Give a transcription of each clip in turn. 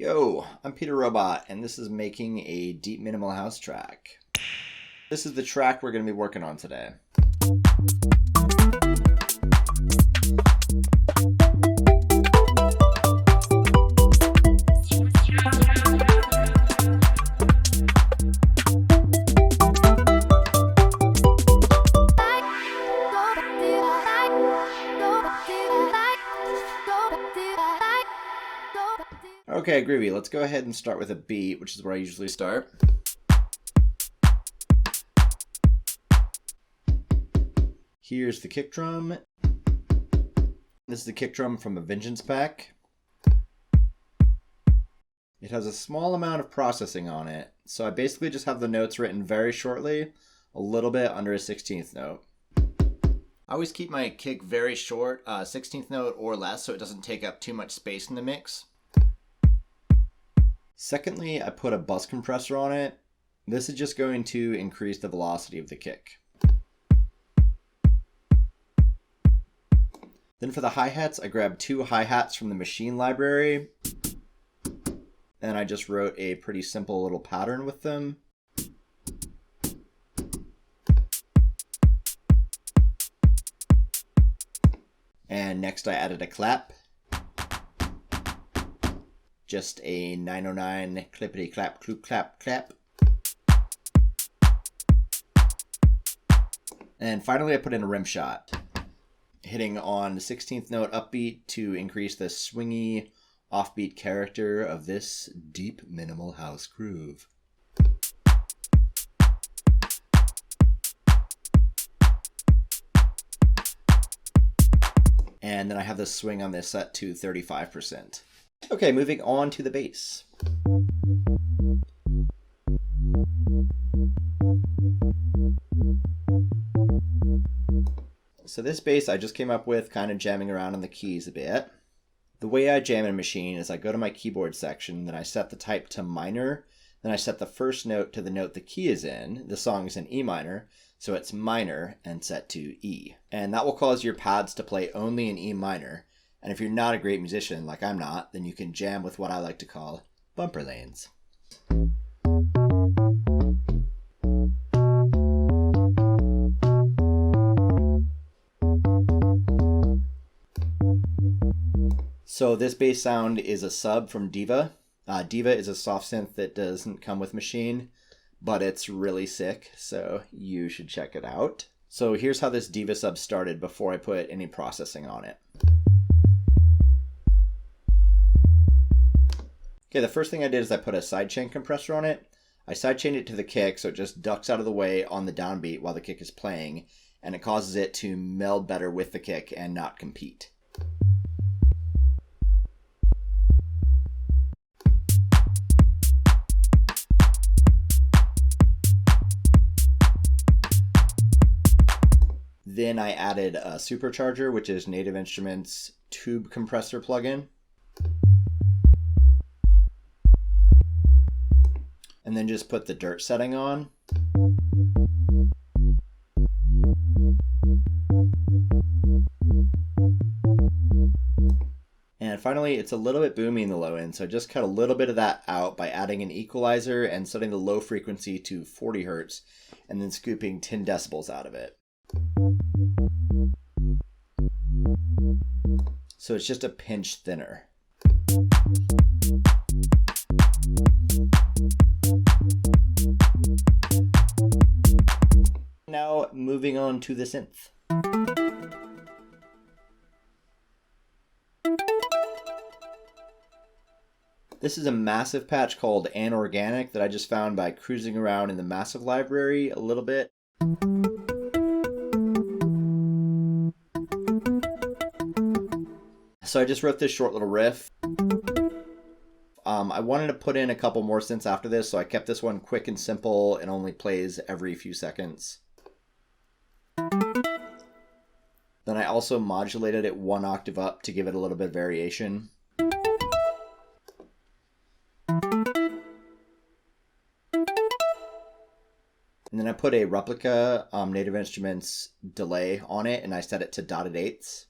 Yo, I'm Peter Robot, and this is making a deep minimal house track. This is the track we're going to be working on today. Okay, groovy. Let's go ahead and start with a beat, which is where I usually start. Here's the kick drum. This is the kick drum from a Vengeance pack. It has a small amount of processing on it, so I basically just have the notes written very shortly, a little bit under a 16th note. I always keep my kick very short, 16th note or less, so it doesn't take up too much space in the mix. Secondly, I put a bus compressor on it. This is just going to increase the velocity of the kick. Then for the hi-hats, I grabbed two hi-hats from the Maschine library. And I just wrote a pretty simple little pattern with them. And next I added a clap. Just a 909 clippity clap, cloop, clap, clap. And finally I put in a rim shot, hitting on the 16th note upbeat to increase the swingy, offbeat character of this deep minimal house groove. And then I have the swing on this set to 35%. Okay, moving on to the bass. So this bass I just came up with kind of jamming around on the keys a bit. The way I jam in Maschine is I go to my keyboard section, then I set the type to minor, then I set the first note to the note the key is in. The song is in E minor, so it's minor and set to E. And that will cause your pads to play only in E minor. And if you're not a great musician, like I'm not, then you can jam with what I like to call bumper lanes. So this bass sound is a sub from Diva. Diva is a soft synth that doesn't come with Maschine, but it's really sick, so you should check it out. So here's how this Diva sub started before I put any processing on it. Okay, the first thing I did is I put a sidechain compressor on it. I sidechained it to the kick so it just ducks out of the way on the downbeat while the kick is playing, and it causes it to meld better with the kick and not compete. Then I added a supercharger, which is Native Instruments tube compressor plugin. And then just put the dirt setting on. And finally, it's a little bit boomy in the low end, so I just cut a little bit of that out by adding an equalizer and setting the low frequency to 40 Hertz, and then scooping 10 decibels out of it. So it's just a pinch thinner. Now moving on to the synth. This is a massive patch called Anorganic that I just found by cruising around in the massive library a little bit. So I just wrote this short little riff. I wanted to put in a couple more synths after this, so I kept this one quick and simple and only plays every few seconds. Then I also modulated it one octave up to give it a little bit of variation. And then I put a replica Native Instruments delay on it, and I set it to dotted eighths.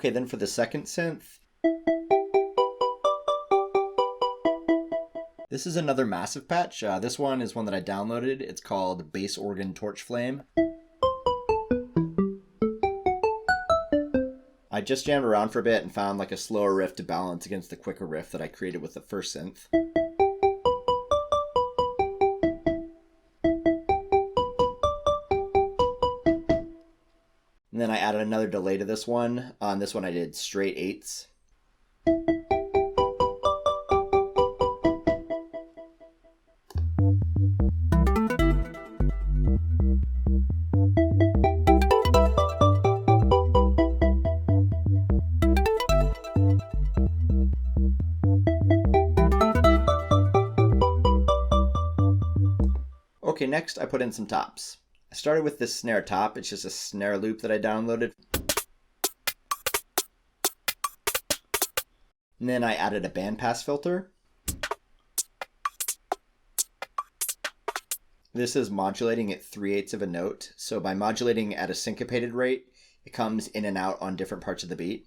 Okay, then for the second synth, this is another massive patch. This one is one that I downloaded. It's called Bass Organ Torch Flame. I just jammed around for a bit and found like a slower riff to balance against the quicker riff that I created with the first synth. And then I added another delay to this one. On this one I did straight eighths. Okay, next I put in some tops. I started with this snare top. It's just a snare loop that I downloaded. And then I added a bandpass filter. This is modulating at 3/8 of a note. So by modulating at a syncopated rate, it comes in and out on different parts of the beat.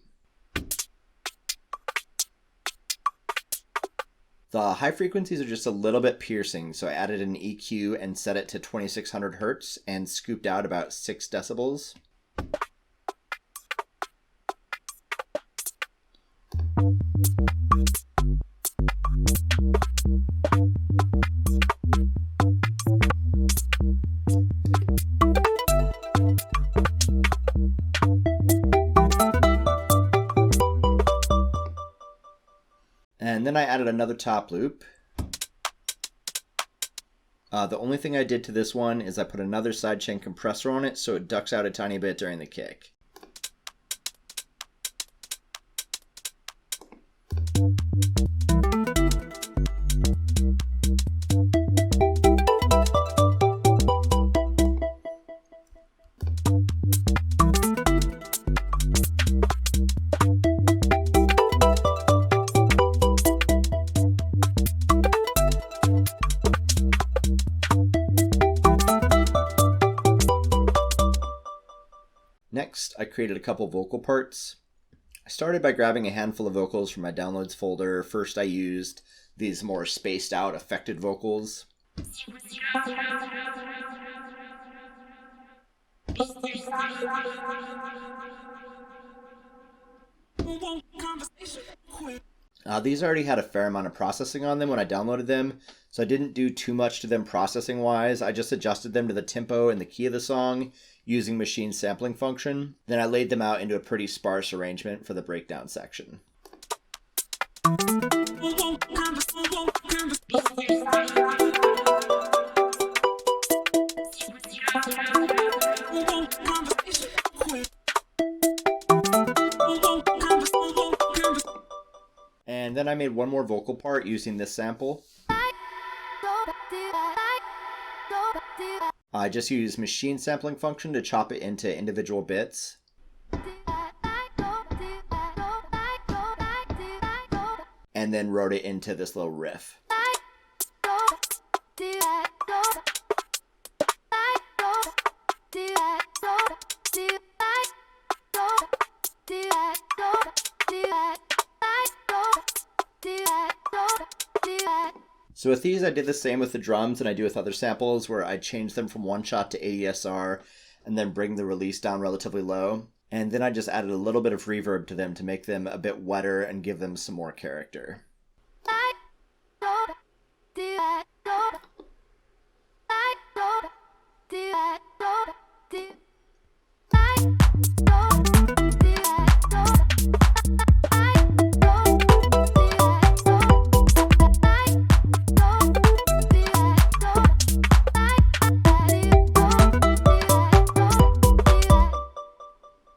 The high frequencies are just a little bit piercing, so I added an EQ and set it to 2600 Hertz and scooped out about 6 decibels. And then I added another top loop. The only thing I did to this one is I put another sidechain compressor on it so it ducks out a tiny bit during the kick. Next, I created a couple vocal parts. I started by grabbing a handful of vocals from my downloads folder. First, I used these more spaced out affected vocals. These already had a fair amount of processing on them when I downloaded them, so I didn't do too much to them processing wise. I just adjusted them to the tempo and the key of the song using Maschine sampling function. Then I laid them out into a pretty sparse arrangement for the breakdown section. And then I made one more vocal part using this sample. I just used Maschine sampling function to chop it into individual bits. And then wrote it into this little riff. So with these, I did the same with the drums and I do with other samples where I change them from one shot to AESR and then bring the release down relatively low. And then I just added a little bit of reverb to them to make them a bit wetter and give them some more character.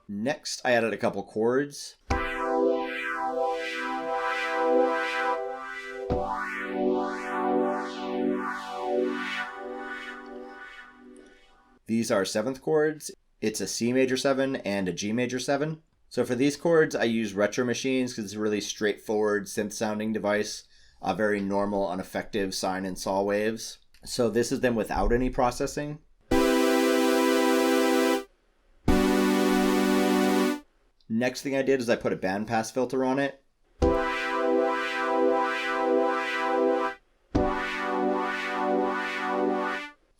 Next, I added a couple chords. These are 7th chords. It's a C major 7 and a G major 7. So for these chords, I use Retro Machines because it's a really straightforward synth sounding device, very normal, ineffective sine and saw waves. So this is them without any processing. Next thing I did is I put a bandpass filter on it.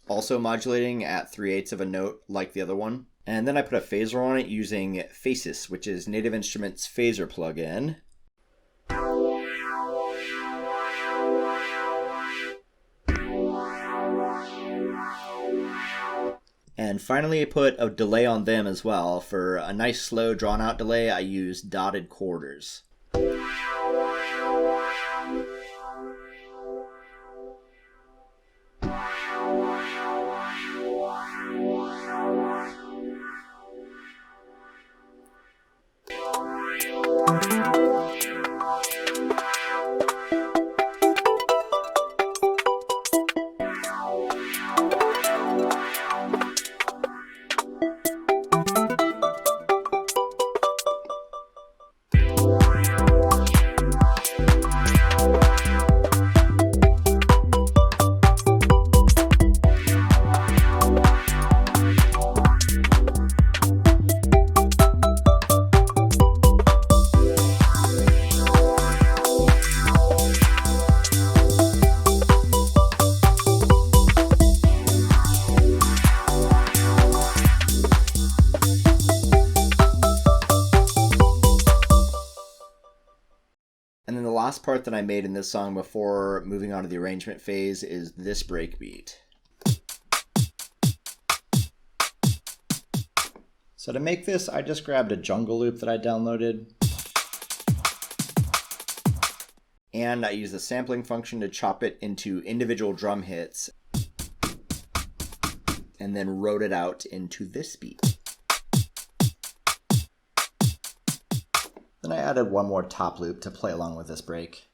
Also modulating at 3/8 of a note like the other one. And then I put a phaser on it using Phasis, which is Native Instruments phaser plugin. And finally I put a delay on them as well. For a nice slow drawn out delay, I used dotted quarters. And then the last part that I made in this song before moving on to the arrangement phase is this breakbeat. So to make this, I just grabbed a jungle loop that I downloaded. And I used the sampling function to chop it into individual drum hits. And then wrote it out into this beat. Then I added one more top loop to play along with this break.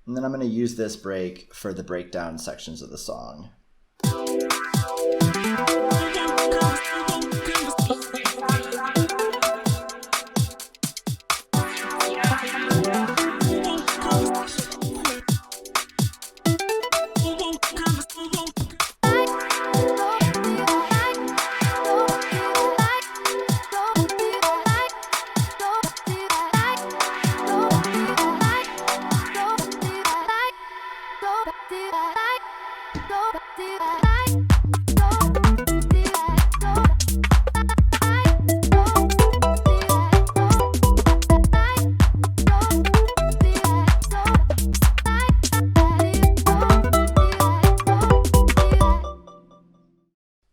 And then I'm going to use this break for the breakdown sections of the song.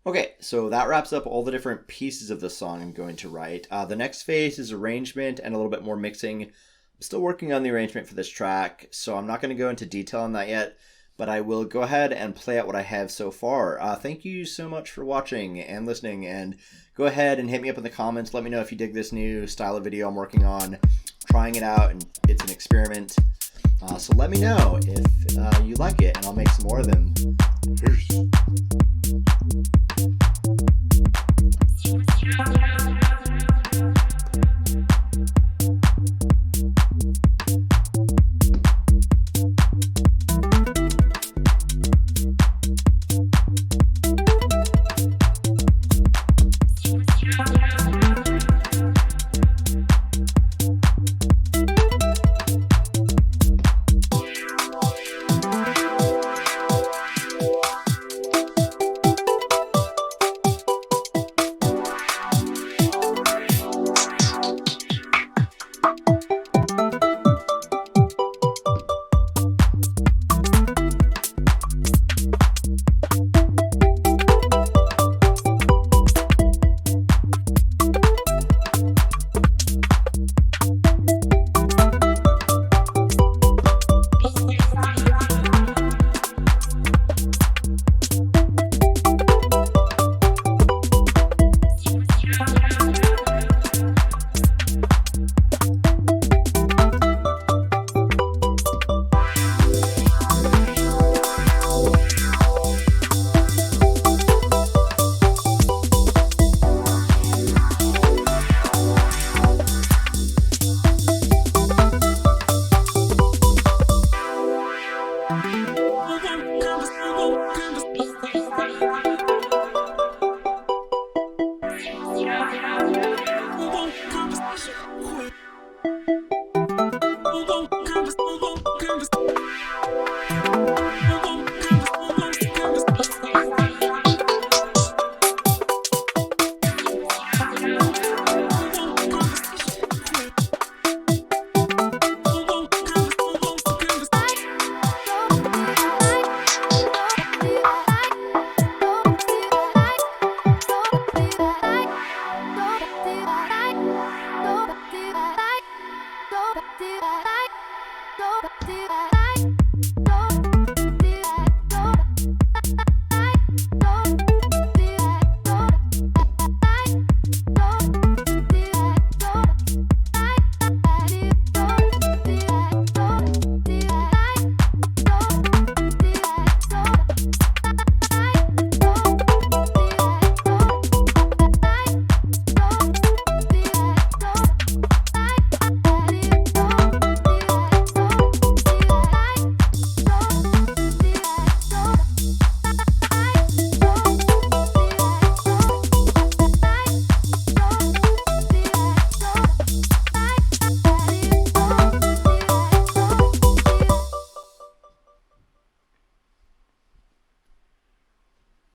Okay, so that wraps up all the different pieces of the song I'm going to write. The next phase is arrangement and a little bit more mixing. I'm still working on the arrangement for this track, so I'm not going to go into detail on that yet, but I will go ahead and play out what I have so far. Thank you so much for watching and listening, and go ahead and hit me up in the comments. Let me know if you dig this new style of video I'm working on, trying it out, and it's an experiment. So let me know if you like it, and I'll make some more of them. Peace.